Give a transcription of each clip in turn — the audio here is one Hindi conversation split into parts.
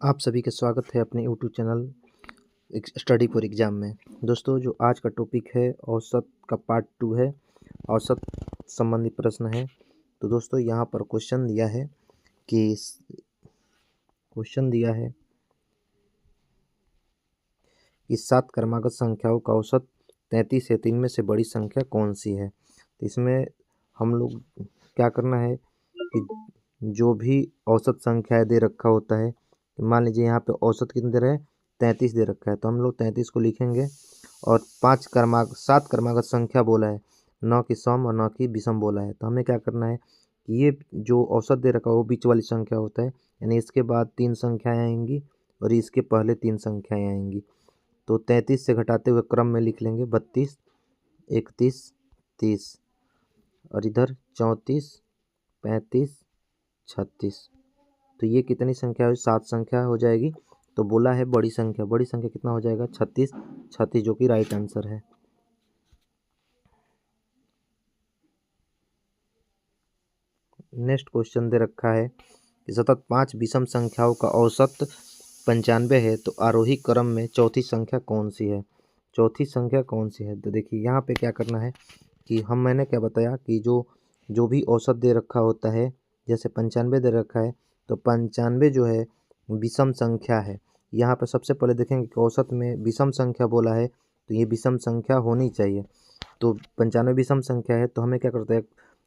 आप सभी का स्वागत है अपने यूट्यूब चैनल एक स्टडी फॉर एग्ज़ाम में। दोस्तों, जो आज का टॉपिक है औसत का पार्ट 2 है। औसत संबंधी प्रश्न है। तो दोस्तों, यहाँ पर क्वेश्चन दिया है कि 7 क्रमागत संख्याओं का औसत 33 है, तो इनमें से बड़ी संख्या कौन सी है। तो इसमें हम लोग क्या करना है कि जो भी औसत संख्याएँ दे रखा होता है, मान लीजिए यहाँ पे औसत कितने दे रहे हैं, 33 दे रखा है, तो हम लोग 33 को लिखेंगे और 7 क्रमागत संख्या बोला है, न कि सम और न कि विषम बोला है। तो हमें क्या करना है कि ये जो औसत दे रखा है वो बीच वाली संख्या होता है, यानी इसके बाद 3 संख्याएँ आएंगी और इसके पहले 3 संख्याएँ आएंगी। तो 33 से घटाते हुए क्रम में लिख लेंगे 32, 31, 30 और इधर 34, 35, 36। तो ये कितनी संख्या है, 7 संख्या हो जाएगी। तो बोला है बड़ी संख्या कितना हो जाएगा, 36, जो कि राइट आंसर है। नेक्स्ट क्वेश्चन दे रखा है कि सतत 5 विषम संख्याओं का औसत 95 है, तो आरोही क्रम में चौथी संख्या कौन सी है। तो देखिए यहाँ पे क्या करना है कि मैंने क्या बताया कि जो भी औसत दे रखा होता है, जैसे 95 दे रखा है, तो 95 जो है विषम संख्या है। यहाँ पर सबसे पहले देखेंगे कि औसत में विषम संख्या बोला है, तो ये विषम संख्या होनी चाहिए। तो 95 विषम संख्या है, तो हमें क्या करते हैं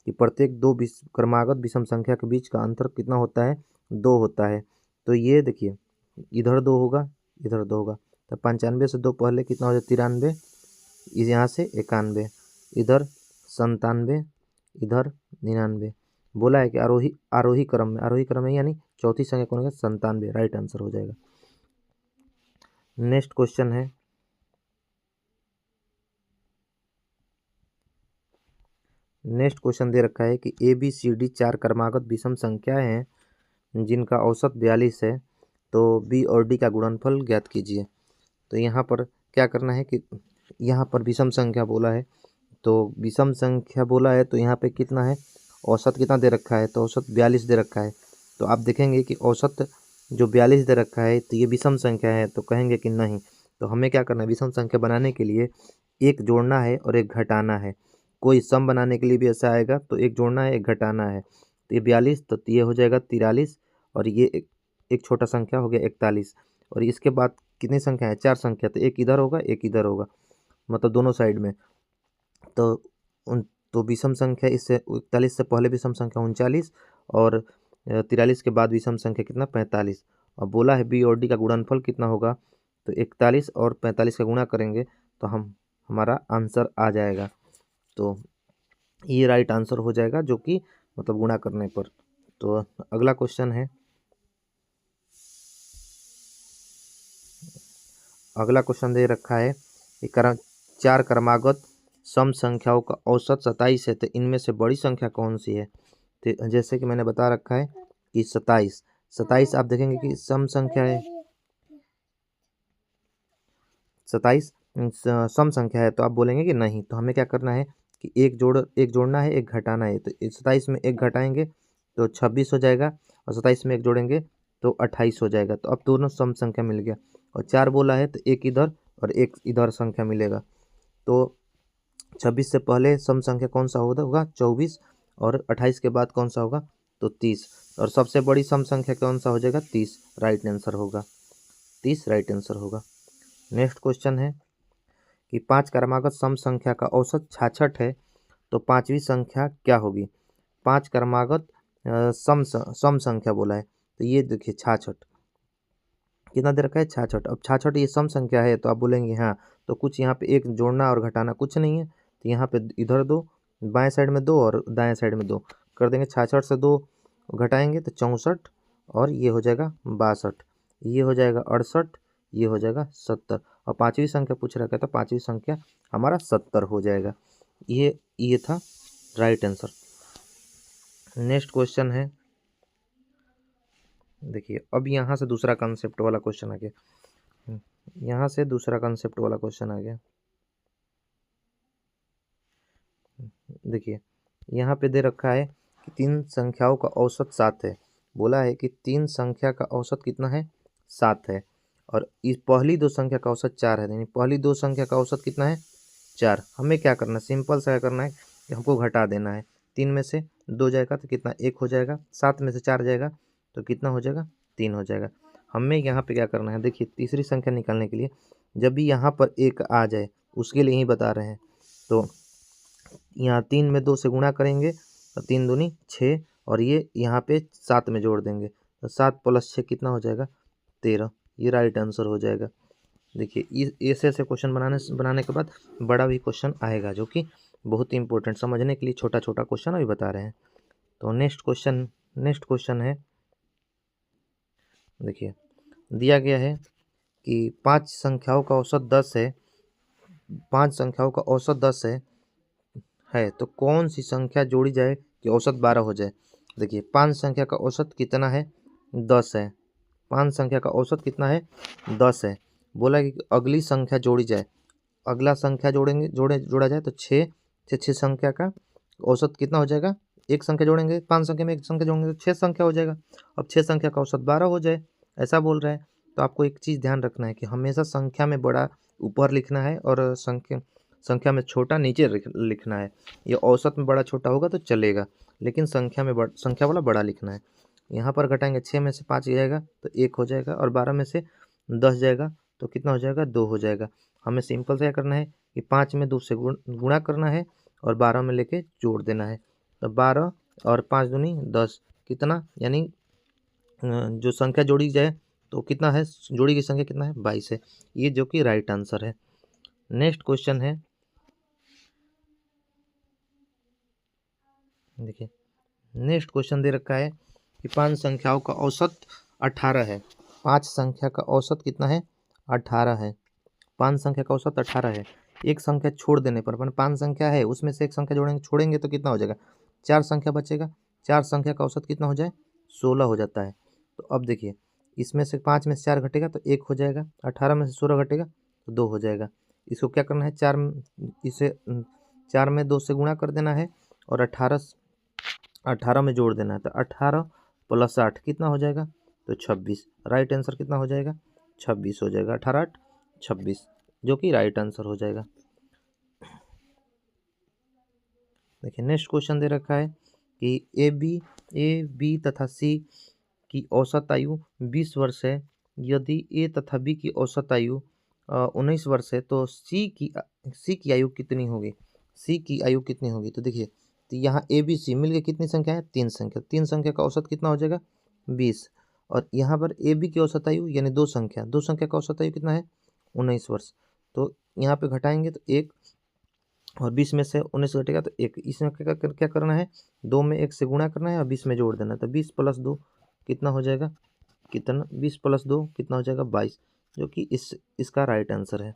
कि प्रत्येक दो क्रमागत विषम संख्या के बीच का अंतर कितना होता है, 2 होता है। तो ये देखिए, इधर 2 होगा, इधर 2 होगा, तो 95 से 2 पहले कितना हो जाए, 93, यहाँ से 91, इधर 97, इधर 99। बोला है कि आरोही क्रम में यानी चौथी संख्या कौन होगा, 97, राइट आंसर हो जाएगा। नेक्स्ट क्वेश्चन है, दे रखा है कि ABCD 4 क्रमागत विषम संख्याएं हैं जिनका औसत 42 है, तो B और D का गुणनफल ज्ञात कीजिए। तो यहाँ पर क्या करना है कि यहाँ पर विषम संख्या बोला है, तो यहाँ पे कितना है, औसत कितना दे रखा है, तो औसत 42 दे रखा है। तो आप देखेंगे कि औसत जो 42 दे रखा है, तो ये विषम संख्या है, तो कहेंगे कि नहीं। तो हमें क्या करना है, विषम संख्या बनाने के लिए एक जोड़ना है और एक घटाना है। कोई सम बनाने के लिए भी ऐसा आएगा, तो एक जोड़ना है, एक घटाना है। तो ये 42, तो ये हो जाएगा 43, और ये एक छोटा संख्या हो गया 41, और इसके बाद कितनी संख्या है, 4 संख्या, तो एक इधर होगा, एक इधर होगा, मतलब दोनों साइड में। तो तो विषम संख्या इससे 41 से पहले विषम संख्या 39, और 43 के बाद विषम संख्या कितना, 45। और बोला है बी और डी का गुणनफल कितना होगा, तो 41 और 45 का गुणा करेंगे तो हमारा आंसर आ जाएगा। तो ये राइट आंसर हो जाएगा, जो कि मतलब गुणा करने पर। तो अगला क्वेश्चन है, दे रखा है कि 4 क्रमागत सम संख्याओं का औसत 27 है, तो इनमें से बड़ी संख्या कौन सी है। तो जैसे कि मैंने बता रखा है कि 27 आप देखेंगे कि सम संख्या है, 27 सम संख्या है, तो आप बोलेंगे कि नहीं। तो हमें क्या करना है कि एक जोड़ना है, एक घटाना है। तो 27 में एक घटाएंगे तो 26 हो जाएगा, और 27 में एक जोड़ेंगे तो 28 हो जाएगा। तो अब दोनों सम संख्या मिल गया, और 4 बोला है तो एक इधर और एक इधर संख्या मिलेगा। तो 26 से पहले सम संख्या कौन सा होगा, 24, और 28 के बाद कौन सा होगा, तो 30, और सबसे बड़ी सम संख्या कौन सा हो जाएगा, 30, राइट आंसर होगा। 30 राइट आंसर होगा। नेक्स्ट क्वेश्चन है कि 5 क्रमागत सम संख्या का औसत 66 है, तो पांचवी संख्या क्या होगी। 5 क्रमागत सम संख्या बोला है, तो ये देखिए 66 कितना दे रखा है, 66। अब 66 ये सम संख्या है, तो आप बोलेंगे हाँ, तो कुछ यहाँ पे एक जोड़ना और घटाना कुछ नहीं है, तो यहाँ पे इधर 2, बाएं साइड में 2 और दाएं साइड में 2 कर देंगे। 66 से 2 घटाएंगे तो 64, और ये हो जाएगा 62, ये हो जाएगा 68, ये हो जाएगा 70, और पांचवी संख्या पूछ रखा है, तो पांचवी संख्या हमारा 70 हो जाएगा। ये था राइट आंसर। नेक्स्ट क्वेश्चन है, देखिए अब यहाँ से दूसरा कंसेप्ट वाला क्वेश्चन आ गया, यहाँ से दूसरा कंसेप्ट वाला क्वेश्चन आ गया। देखिए यहाँ पे दे रखा है कि 3 संख्याओं का औसत 7 है। बोला है कि 3 संख्या का औसत कितना है, 7 है और इस पहली दो संख्या का औसत 4 है, यानी पहली दो संख्या का औसत कितना है 4। हमें क्या करना है, सिंपल सा क्या करना है कि हमको घटा देना है। 3 में से 2 जाएगा तो कितना 1 हो जाएगा, 7 में से 4 जाएगा तो कितना हो जाएगा 3 हो जाएगा। हमें यहाँ पे क्या करना है, देखिए तीसरी संख्या निकालने के लिए जब भी यहाँ पर 1 आ जाए उसके लिए ही बता रहे हैं। तो यहाँ 3 में 2 से गुणा करेंगे तो 3 दूनी 6 और ये यहाँ पे 7 में जोड़ देंगे तो 7 + 6 कितना हो जाएगा 13। ये राइट आंसर हो जाएगा। देखिए ऐसे ऐसे क्वेश्चन बनाने के बाद बड़ा भी क्वेश्चन आएगा जो कि बहुत ही इंपॉर्टेंट, समझने के लिए छोटा छोटा क्वेश्चन अभी बता रहे हैं। तो नेक्स्ट क्वेश्चन है, देखिए दिया गया है कि 5 संख्याओं का औसत 10 है, 5 संख्याओं का औसत 10 है तो कौन सी संख्या जोड़ी जाए कि औसत 12 हो जाए। देखिए 5 संख्या का औसत कितना है 10 है, 5 संख्या का औसत कितना है 10 है। बोला कि अगली संख्या जोड़ी जाए, अगला संख्या जोड़ा जाए तो 6 संख्या का औसत कितना हो जाएगा, एक संख्या जोड़ेंगे 5 संख्या में एक संख्या जोड़ेंगे तो 6 संख्या हो जाएगा। अब 6 संख्या का औसत 12 हो जाए, ऐसा बोल रहा है। तो आपको एक चीज़ ध्यान रखना है कि हमेशा संख्या में बड़ा ऊपर लिखना है और संख्या में छोटा नीचे लिखना है। ये औसत में बड़ा छोटा होगा तो चलेगा, लेकिन संख्या वाला बड़ा लिखना है। यहाँ पर घटाएंगे 6 में से 5 जाएगा तो 1 हो जाएगा और 12 में से 10 जाएगा तो कितना हो जाएगा 2 हो जाएगा। हमें सिंपल से क्या करना है कि 5 में 2 से गुणा करना है और 12 में लेके जोड़ देना है। तो 12 और 5 दूनी 10 कितना, यानी जो संख्या जोड़ी जाए तो कितना है, जोड़ी की संख्या कितना है 22 है। ये जो कि राइट आंसर है। नेक्स्ट क्वेश्चन है, देखिए नेक्स्ट क्वेश्चन दे रखा है कि 5 संख्याओं का औसत 18 है। 5 संख्या का औसत कितना है 18 है, 5 संख्या का औसत 18 है। एक संख्या छोड़ देने पर 5 संख्या है उसमें से एक संख्या छोड़ेंगे तो कितना हो जाएगा 4 संख्या बचेगा। 4 संख्या का औसत कितना हो जाए 16 हो जाता है। तो अब देखिए इसमें से 5 में से 4 घटेगा तो 1 हो जाएगा, 18 में से 16 घटेगा तो 2 हो जाएगा। इसको क्या करना है, इसे 4 में 2 से गुणा कर देना है और 18 में जोड़ देना है। तो 18 + 8 कितना हो जाएगा तो 26। राइट आंसर कितना हो जाएगा 26 हो जाएगा, 18 8 26 जो कि राइट आंसर हो जाएगा। देखिए नेक्स्ट क्वेश्चन दे रखा है कि ए बी तथा सी की औसत आयु 20 वर्ष है। यदि ए तथा बी की औसत आयु 19 वर्ष है तो सी की आयु कितनी होगी, सी की आयु कितनी होगी। तो देखिए तो यहाँ ए बी सी मिलकर कितनी संख्या है 3 संख्या, 3 संख्या का औसत कितना हो जाएगा 20 और यहाँ पर ए बी की औसत आयु यानी 2 संख्या का औसत आयु कितना है 19 वर्ष। तो यहाँ पे घटाएंगे तो 1 और 20 में से 19 घटेगा तो 1। इसमें क्या करना है 2 में 1 से गुणा करना है और 20 में जोड़ देना है। तो 20 + 2 कितना हो जाएगा, कितना 20 + 2 कितना हो जाएगा 22 जो कि इसका राइट आंसर है,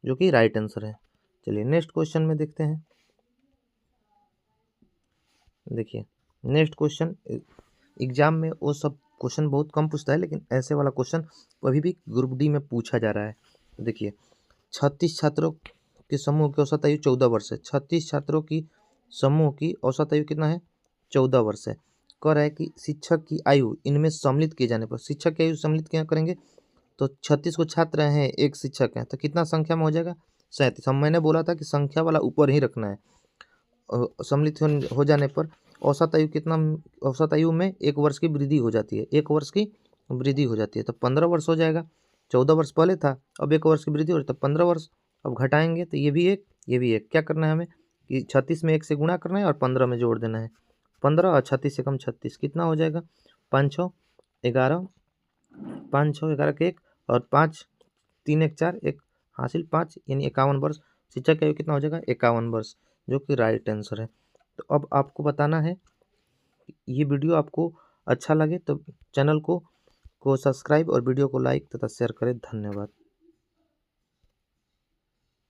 जो कि राइट आंसर है। चलिए नेक्स्ट क्वेश्चन में देखते हैं। देखिए नेक्स्ट क्वेश्चन एग्जाम में वो सब क्वेश्चन बहुत कम पूछता है, लेकिन ऐसे वाला क्वेश्चन अभी भी ग्रुप डी में पूछा जा रहा है। देखिए 36 छात्रों के समूह की औसत आयु 14 वर्ष है। 36 छात्रों की समूह की औसत आयु कितना है 14 वर्ष है। कह रहा है कि शिक्षक की आयु इनमें सम्मिलित किए जाने पर, शिक्षक की आयु सम्मिलित क्या करेंगे तो 36 को छात्र हैं, एक शिक्षक है तो कितना संख्या में हो जाएगा 37। हम मैंने बोला था कि संख्या वाला ऊपर ही रखना है। सम्मिलित हो जाने पर औसत आयु कितना, औसत आयु में 1 वर्ष की वृद्धि हो जाती है, 1 वर्ष की वृद्धि हो जाती है तो 15 वर्ष हो जाएगा। 14 वर्ष पहले था, अब 1 वर्ष की वृद्धि हो रही है तो 15 वर्ष। अब घटाएंगे तो ये भी एक क्या करना है हमें कि 36 में 1 से गुणा करना है और 15 में जोड़ देना है। 15 और 36 से कम 36 कितना हो जाएगा 5 6 11, 5 6 11 के 1 और 5 3 1 4 1 हासिल 5 यानी 51 वर्ष। शिक्षक का आयु कितना हो जाएगा 51 वर्ष जो कि राइट आंसर है। तो अब आपको बताना है, ये वीडियो आपको अच्छा लगे तो चैनल को सब्सक्राइब और वीडियो को लाइक तथा शेयर करें। धन्यवाद।